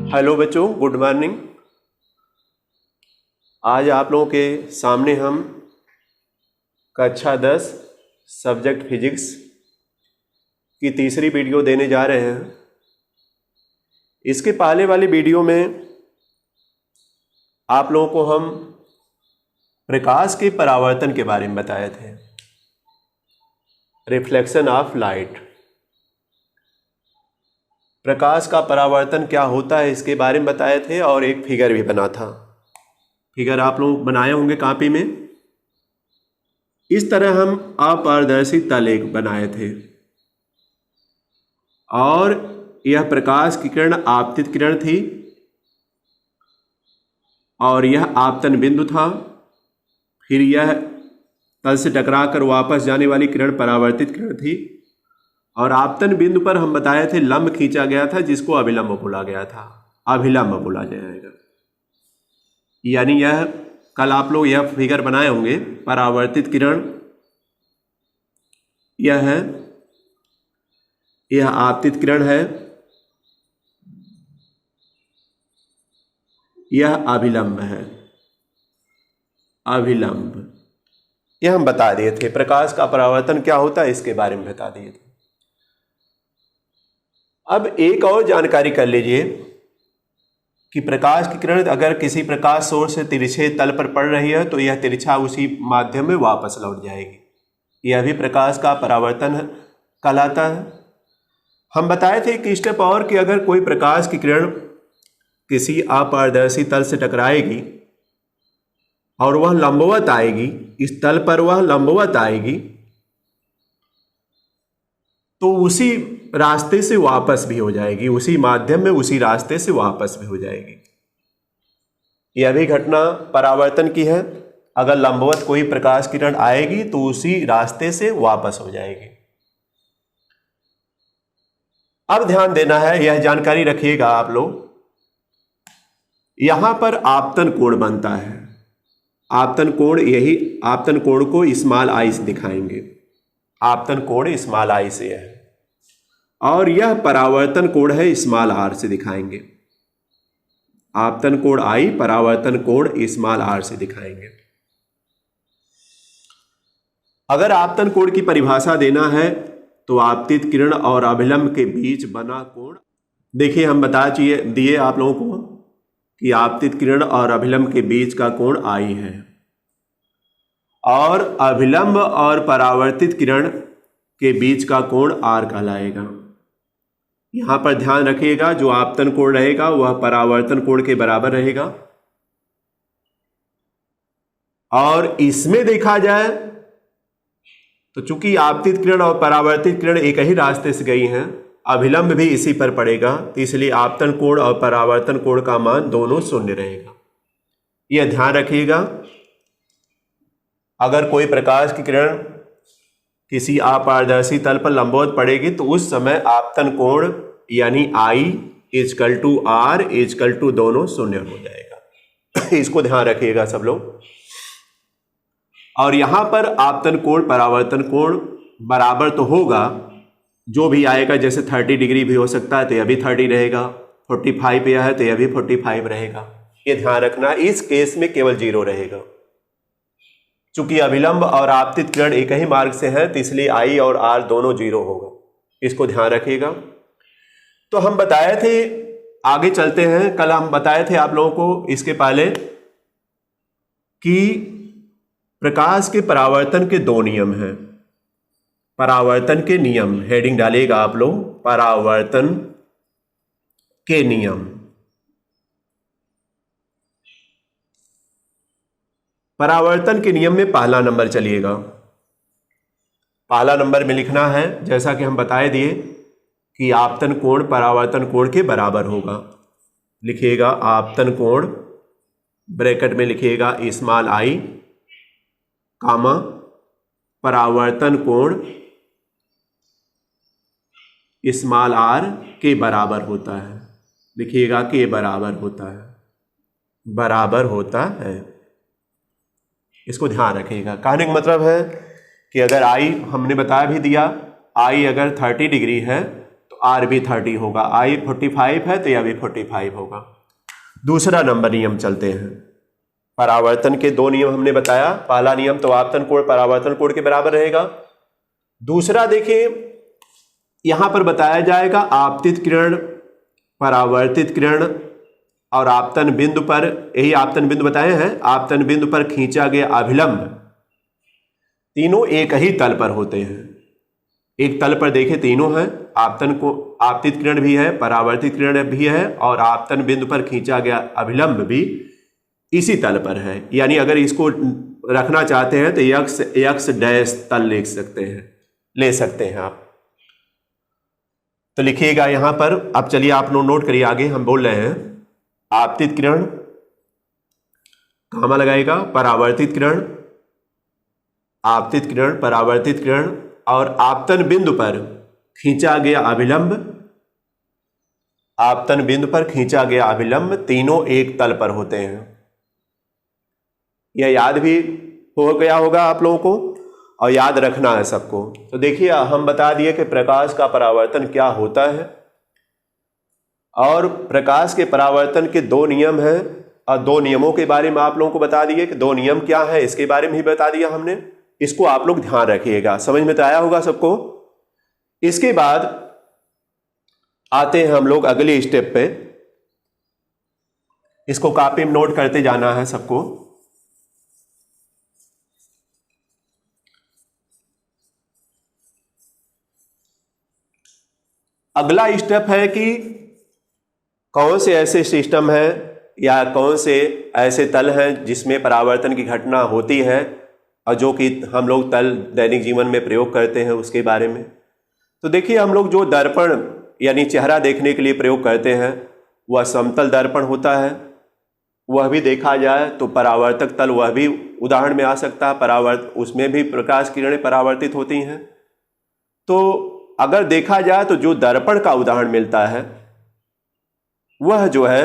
Hello बच्चों, good morning. आज आप लोगों के सामने हम कक्षा 10 सब्जेक्ट फिजिक्स की तीसरी वीडियो देने जा रहे हैं। इसके पहले वाली वीडियो में आप लोगों को हम प्रकाश के परावर्तन के बारे में बताए थे, रिफ्लेक्शन ऑफ लाइट। प्रकाश का परावर्तन क्या होता है इसके बारे में बताए थे और एक फिगर भी बना था। फिगर आप लोग बनाए होंगे कॉपी में। इस तरह हम अपारदर्शी तल एक बनाए थे और यह प्रकाश की किरण आपतित किरण थी और यह आपतन बिंदु था। फिर यह तल से टकराकर वापस जाने वाली किरण परावर्तित किरण थी और आपतन बिंदु पर हम बताए थे लंब खींचा गया था जिसको अभिलंब बोला गया था, अभिलंब बोला जाएगा। यानी यह कल आप लोग यह फिगर बनाए होंगे। परावर्तित किरण यह है, यह आपतित किरण है, यह अभिलंब है, अभिलंब। यह हम बता दिए थे। प्रकाश का परावर्तन क्या होता है इसके बारे में बता दिए थे। अब एक और जानकारी कर लीजिए कि प्रकाश की किरण अगर किसी प्रकाश सोर्स से तिरछे तल पर पड़ रही है तो यह तिरछा उसी माध्यम में वापस लौट जाएगी। यह भी प्रकाश का परावर्तन कहलाता है। हम बताए थे कि स्टेप और कि अगर कोई प्रकाश की किरण किसी अपारदर्शी तल से टकराएगी और वह लंबवत आएगी, इस तल पर वह लंबवत आएगी, तो उसी रास्ते से वापस भी हो जाएगी, उसी माध्यम में उसी रास्ते से वापस भी हो जाएगी। यह भी घटना परावर्तन की है। अगर लंबवत कोई प्रकाश किरण आएगी तो उसी रास्ते से वापस हो जाएगी। अब ध्यान देना है, यह जानकारी रखिएगा आप लोग। यहां पर आपतन कोण बनता है। आपतन कोण, यही आपतन कोण को स्मॉल आई से दिखाएंगे। आपतन कोण स्मॉल आई से है और यह परावर्तन कोण है, स्मॉल आर से दिखाएंगे। आपतन कोण आई, परावर्तन कोण स्मॉल आर से दिखाएंगे। अगर आपतन कोण की परिभाषा देना है तो आपतित किरण और अभिलंब के बीच बना कोण, देखिए हम बता दिए आप लोगों को कि आपतित किरण और अभिलंब के बीच का कोण आई है और अभिलंब और परावर्तित किरण के बीच का कोण आर कहलाएगा। यहां पर ध्यान रखिएगा, जो आपतन कोण रहेगा वह परावर्तन कोण के बराबर रहेगा। और इसमें देखा जाए तो चूंकि आपतित किरण और परावर्तित किरण एक ही रास्ते से गई हैं, अभिलंब भी इसी पर पड़ेगा, तो इसलिए आपतन कोण और परावर्तन कोण का मान दोनों शून्य रहेगा। यह ध्यान रखिएगा। अगर कोई प्रकाश की किरण किसी अपारदर्शी तल पर लंबवत पड़ेगी तो उस समय आपतन कोण यानी I is equal to R is equal to दोनों शून्य हो जाएगा। इसको ध्यान रखिएगा सब लोग। और यहां पर आपतन कोण परावर्तन कोण बराबर तो होगा, जो भी आएगा, जैसे 30 डिग्री भी हो सकता है तो यह भी 30 रहेगा, 45 यह है तो यह भी 45 रहेगा। ये ध्यान रखना, इस केस में केवल 0 रहेगा। चूंकि अभिलंब और आपतित किरण एक ही मार्ग से है तो इसलिए आई और आर दोनों 0 होगा। इसको ध्यान रखिएगा। तो हम बताए थे, आगे चलते हैं। कल हम बताए थे आप लोगों को इसके पहले कि प्रकाश के परावर्तन के 2 नियम हैं। परावर्तन के नियम हेडिंग डालिएगा आप लोग, परावर्तन के नियम। परावर्तन के नियम में पहला नंबर चलिएगा। पहला नंबर में लिखना है, जैसा कि हम बताए दिए कि आपतन कोण परावर्तन कोण के बराबर होगा। लिखिएगा आपतन कोण, ब्रैकेट में लिखिएगा स्मॉल आई, कामा परावर्तन कोण स्मॉल आर के बराबर होता है। लिखिएगा कि बराबर होता है, बराबर होता है। इसको ध्यान रखिएगा। कहने का मतलब है कि अगर आई, हमने बता भी दिया, आई अगर 30 डिग्री है तो आर भी 30 होगा, आई 45 है तो यह भी 45 होगा। दूसरा नंबर नियम चलते हैं। परावर्तन के दो नियम हमने बताया। पहला नियम तो आपतन कोण परावर्तन कोण के बराबर रहेगा। दूसरा देखिए यहां पर बताया जाएगा आपतित किरण, परावर्तित किरण और आपतन बिंदु पर, यही आपतन बिंदु बताए हैं, आपतन बिंदु पर खींचा गया अभिलंब, तीनों एक ही तल पर होते हैं। एक तल पर देखें तीनों हैं, आपतन को आपतित किरण भी है, परावर्तित किरण भी है और आपतन बिंदु पर खींचा गया अभिलंब भी इसी तल पर है। यानी अगर इसको रखना चाहते हैं तो यक्स डैश तल लिख सकते हैं, ले सकते हैं आप। तो लिखिएगा यहां पर। अब चलिए आप नोट करिए, आगे हम बोल रहे हैं आपतित किरण, कॉमा लगाएगा, परावर्तित किरण, आपतित किरण, परावर्तित किरण और आपतन बिंदु पर खींचा गया अभिलंब, आपतन बिंदु पर खींचा गया अभिलंब तीनों एक तल पर होते हैं। यह याद भी हो गया होगा आप लोगों को और याद रखना है सबको। तो देखिए हम बता दिए कि प्रकाश का परावर्तन क्या होता है और प्रकाश के परावर्तन के दो नियम हैं और दो नियमों के बारे में आप लोगों को बता दिए कि दो नियम क्या है, इसके बारे में ही बता दिया हमने। इसको आप लोग ध्यान रखिएगा, समझ में तो आया होगा सबको। इसके बाद आते हैं हम लोग अगले स्टेप पे। इसको कॉपी में नोट करते जाना है सबको। अगला स्टेप है कि कौन से ऐसे सिस्टम है या कौन से ऐसे तल हैं जिसमें परावर्तन की घटना होती है और जो कि हम लोग तल दैनिक जीवन में प्रयोग करते हैं उसके बारे में। तो देखिए हम लोग जो दर्पण यानी चेहरा देखने के लिए प्रयोग करते हैं वह समतल दर्पण होता है। वह भी देखा जाए तो परावर्तक तल वह भी उदाहरण में आ सकता है, उसमें भी प्रकाश किरणें परावर्तित होती हैं। तो अगर देखा जाए तो जो दर्पण का उदाहरण मिलता है वह जो है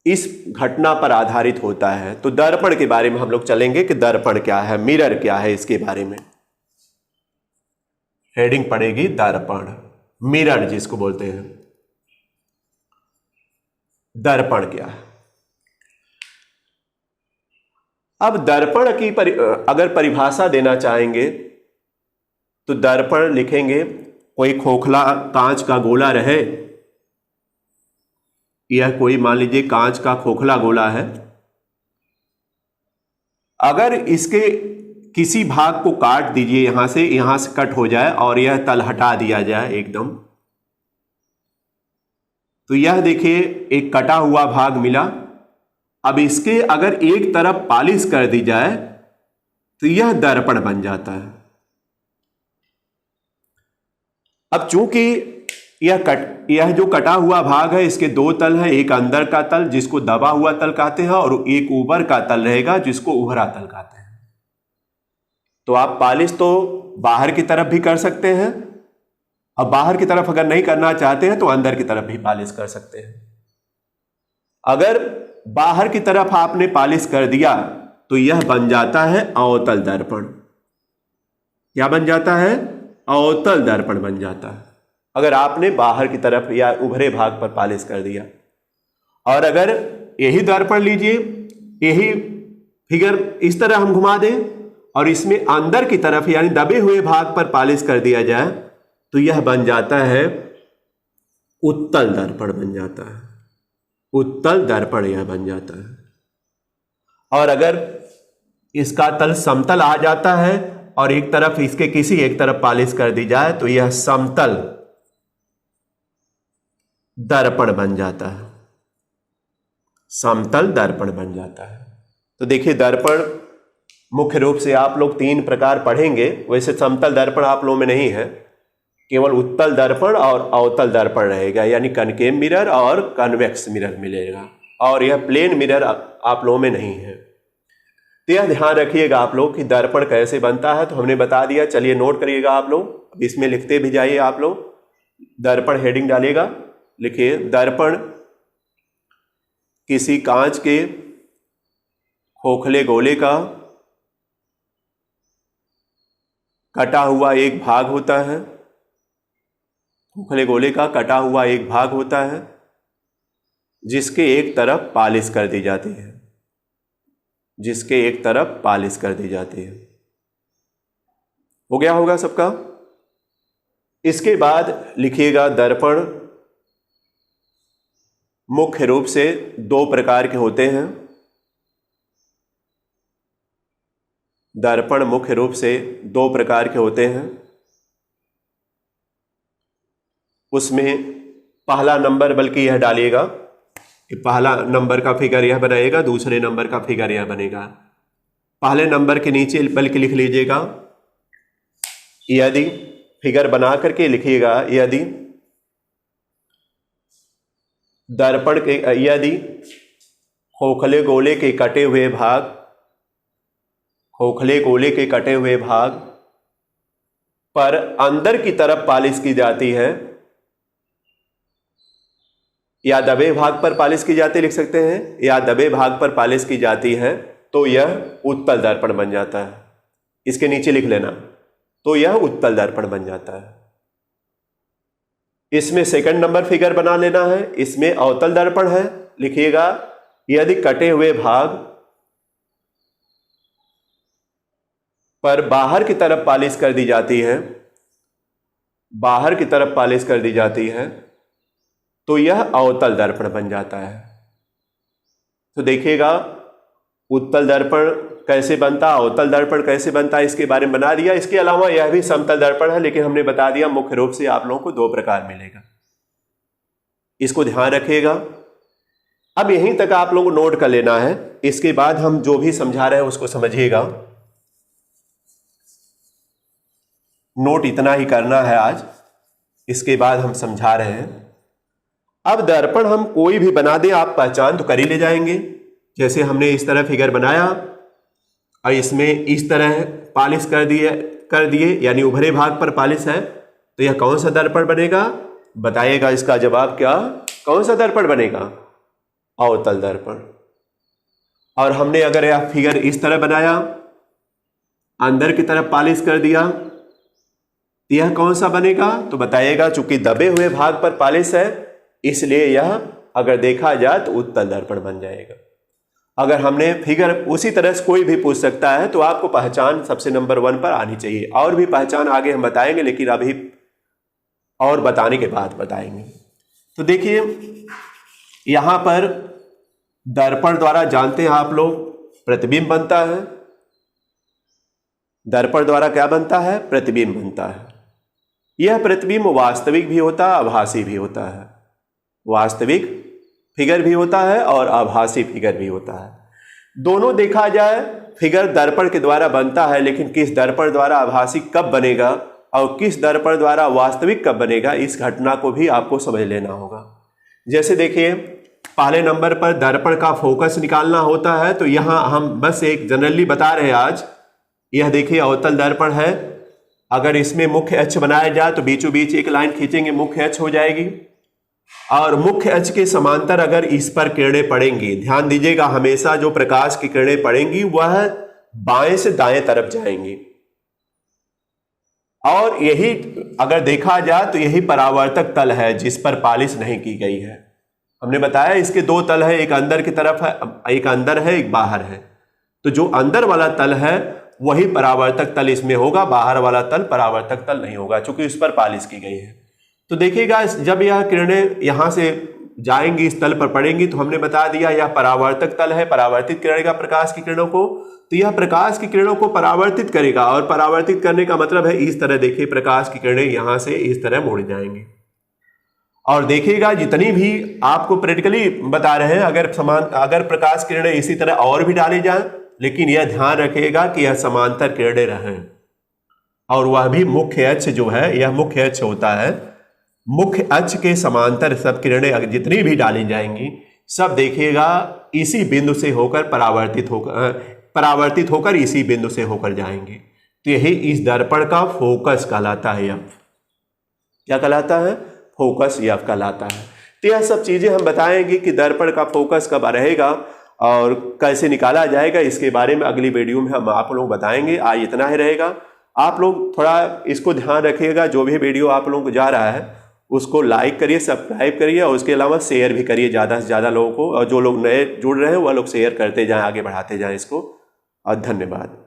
इस घटना पर आधारित होता है। तो दर्पण के बारे में हम लोग चलेंगे कि दर्पण क्या है, मिरर क्या है, इसके बारे में हेडिंग पड़ेगी दर्पण, मिरर जिसको बोलते हैं। दर्पण क्या है? अब दर्पण की अगर परिभाषा देना चाहेंगे तो दर्पण लिखेंगे कोई खोखला कांच का गोला रहे, यह कोई मान लीजिए कांच का खोखला गोला है। अगर इसके किसी भाग को काट दीजिए, यहां से कट हो जाए और यह तल हटा दिया जाए एकदम, तो यह देखिए एक कटा हुआ भाग मिला। अब इसके अगर एक तरफ पॉलिश कर दी जाए तो यह दर्पण बन जाता है। अब चूंकि यह जो कटा हुआ भाग है इसके दो तल है, एक अंदर का तल जिसको दबा हुआ तल कहते हैं और एक ऊपर का तल रहेगा जिसको उभरा तल कहते हैं। तो आप पॉलिश तो बाहर की तरफ भी कर सकते हैं, अब बाहर की तरफ अगर नहीं करना चाहते हैं तो अंदर की तरफ भी पॉलिश कर सकते हैं। अगर बाहर की तरफ आपने पॉलिश कर दिया तो यह बन जाता है अवतल दर्पण। क्या बन जाता है? अवतल दर्पण बन जाता है अगर आपने बाहर की तरफ या उभरे भाग पर पॉलिश कर दिया। और अगर यही दर्पण लीजिए, यही फिगर इस तरह हम घुमा दें और इसमें अंदर की तरफ यानी दबे हुए भाग पर पॉलिश कर दिया जाए तो यह बन जाता है उत्तल दर्पण बन जाता है। उत्तल दर्पण यह बन जाता है। और अगर इसका तल समतल आ जाता है और एक तरफ इसके किसी एक तरफ पॉलिश कर दी जाए तो यह समतल दर्पण बन जाता है, समतल दर्पण बन जाता है। तो देखिए दर्पण मुख्य रूप से आप लोग तीन प्रकार पढ़ेंगे। वैसे समतल दर्पण आप लोगों में नहीं है, केवल उत्तल दर्पण और अवतल दर्पण रहेगा, यानी कनकेव मिरर और कन्वेक्स मिरर मिलेगा और यह प्लेन मिरर आप लोगों में नहीं है। तो यह ध्यान रखिएगा आप लोग कि दर्पण कैसे बनता है। तो हमने बता दिया, चलिए नोट करिएगा आप लोग, इसमें लिखते भी जाइए आप लोग। दर्पण हेडिंग डालिएगा, लिखिए दर्पण किसी कांच के खोखले गोले का कटा हुआ एक भाग होता है खोखले गोले का कटा हुआ एक भाग होता है जिसके एक तरफ पालिश कर दी जाती है, जिसके एक तरफ पालिश कर दी जाती है। हो गया होगा सबका। इसके बाद लिखिएगा दर्पण मुख्य रूप से दो प्रकार के होते हैं। दर्पण मुख्य रूप से दो प्रकार के होते हैं। उसमें पहला नंबर बल्कि यह डालिएगा कि पहला नंबर का फिगर यह बनाएगा, दूसरे नंबर का फिगर यह बनेगा। पहले नंबर के नीचे बल्कि लिख लीजिएगा यदि, फिगर बना करके लिखिएगा यदि दर्पण के, यदि खोखले गोले के कटे हुए भाग, खोखले गोले के कटे हुए भाग पर अंदर की तरफ पालिश की जाती है या दबे भाग पर पालिश की जाती, लिख सकते हैं, या दबे भाग पर पालिश की जाती है तो यह उत्तल दर्पण बन जाता है। इसके नीचे लिख लेना, तो यह उत्तल दर्पण बन जाता है। इसमें सेकंड नंबर फिगर बना लेना है। इसमें अवतल दर्पण है, लिखिएगा यदि कटे हुए भाग पर बाहर की तरफ पालिश कर दी जाती है, बाहर की तरफ पालिश कर दी जाती है तो यह अवतल दर्पण बन जाता है। तो देखिएगा उत्तल दर्पण कैसे बनता, अवतल दर्पण कैसे बनता, इसके बारे में बना दिया। इसके अलावा यह भी समतल दर्पण है, लेकिन हमने बता दिया मुख्य रूप से आप लोगों को दो प्रकार मिलेगा। इसको ध्यान रखिएगा। अब यहीं तक आप लोगों को नोट कर लेना है। इसके बाद हम जो भी समझा रहे हैं उसको समझिएगा। नोट इतना ही करना है आज, इसके बाद हम समझा रहे हैं। अब दर्पण हम कोई भी बना दें, आप पहचान तो कर ही ले जाएंगे। जैसे हमने इस तरह फिगर बनाया और इसमें इस तरह पालिश कर दिए यानी उभरे भाग पर पालिश है, तो यह कौन सा दर्पण बनेगा? बताइएगा इसका जवाब क्या, कौन सा दर्पण बनेगा? अवतल दर्पण। और हमने अगर यह फिगर इस तरह बनाया, अंदर की तरफ पालिश कर दिया, तो यह कौन सा बनेगा? तो बताइएगा, चूंकि दबे हुए भाग पर पालिश है इसलिए यह अगर देखा जाए तो उत्तल दर्पण बन जाएगा। अगर हमने फिगर उसी तरह से कोई भी पूछ सकता है तो आपको पहचान सबसे नंबर 1 पर आनी चाहिए। और भी पहचान आगे हम बताएंगे, लेकिन अभी और बताने के बाद बताएंगे। तो देखिए यहां पर दर्पण द्वारा जानते हैं आप लोग प्रतिबिंब बनता है। दर्पण द्वारा क्या बनता है? प्रतिबिंब बनता है। यह प्रतिबिंब वास्तविक भी होता है, आभासी भी होता है। वास्तविक फिगर भी होता है और आभासी फिगर भी होता है। दोनों देखा जाए फिगर दर्पण के द्वारा बनता है, लेकिन किस दर्पण द्वारा आभासी कब बनेगा और किस दर्पण द्वारा वास्तविक कब बनेगा, इस घटना को भी आपको समझ लेना होगा। जैसे देखिए पहले नंबर पर दर्पण का फोकस निकालना होता है, तो यहां हम बस एक जनरली बता रहे हैं आज। यह देखिए अवतल दर्पण है। अगर इसमें मुख्य अक्ष बनाया जाए तो बीचों बीच एक लाइन खींचेंगे, मुख्य अक्ष हो जाएगी। और मुख्य अक्ष के समांतर अगर इस पर किरणें पड़ेंगी, ध्यान दीजिएगा हमेशा जो प्रकाश की किरणें पड़ेंगी वह बाएं से दाएं तरफ जाएंगी। और यही अगर देखा जाए तो यही परावर्तक तल है जिस पर पालिश नहीं की गई है। हमने बताया इसके दो तल है, एक अंदर की तरफ है, एक अंदर है, एक बाहर है। तो जो अंदर वाला तल है वही परावर्तक तल इसमें होगा, बाहर वाला तल परावर्तक तल नहीं होगा, क्योंकि उस पर पालिश की गई है। तो देखिएगा जब यह किरणें यहां से जाएंगी, इस तल पर पड़ेंगी, तो हमने बता दिया यह परावर्तक तल है, परावर्तित करेगा प्रकाश की किरणों को। तो यह प्रकाश की किरणों को परावर्तित करेगा, और परावर्तित करने का मतलब है इस तरह देखिए प्रकाश की किरणें यहां से इस तरह मुड़ जाएंगी। और देखिएगा जितनी भी आपको प्रैक्टिकली बता रहे हैं, अगर प्रकाश किरणें इसी तरह और भी डाली जाए, लेकिन यह ध्यान रखिएगा कि यह समांतर किरणें रहें, और वह भी मुख्य अक्ष जो है, यह मुख्य अक्ष होता है, मुख्य अक्ष के समांतर सब किरणें जितनी भी डाली जाएंगी सब देखिएगा इसी बिंदु से होकर परावर्तित होकर इसी बिंदु से होकर जाएंगे। तो यही इस दर्पण का फोकस कहलाता है। एफ क्या कहलाता है? फोकस एफ कहलाता है। तो यह सब चीजें हम बताएंगे कि दर्पण का फोकस कब रहेगा और कैसे निकाला जाएगा, इसके बारे में अगली वीडियो में हम आप लोग बताएंगे। आज इतना ही रहेगा। आप लोग थोड़ा इसको ध्यान रखिएगा, जो भी वीडियो आप लोगों को जा रहा है उसको लाइक करिए, सब्सक्राइब करिए और उसके अलावा शेयर भी करिए ज़्यादा से ज़्यादा लोगों को, और जो लोग नए जुड़ रहे हैं वह लोग शेयर करते जाएं, आगे बढ़ाते जाएं इसको। और धन्यवाद।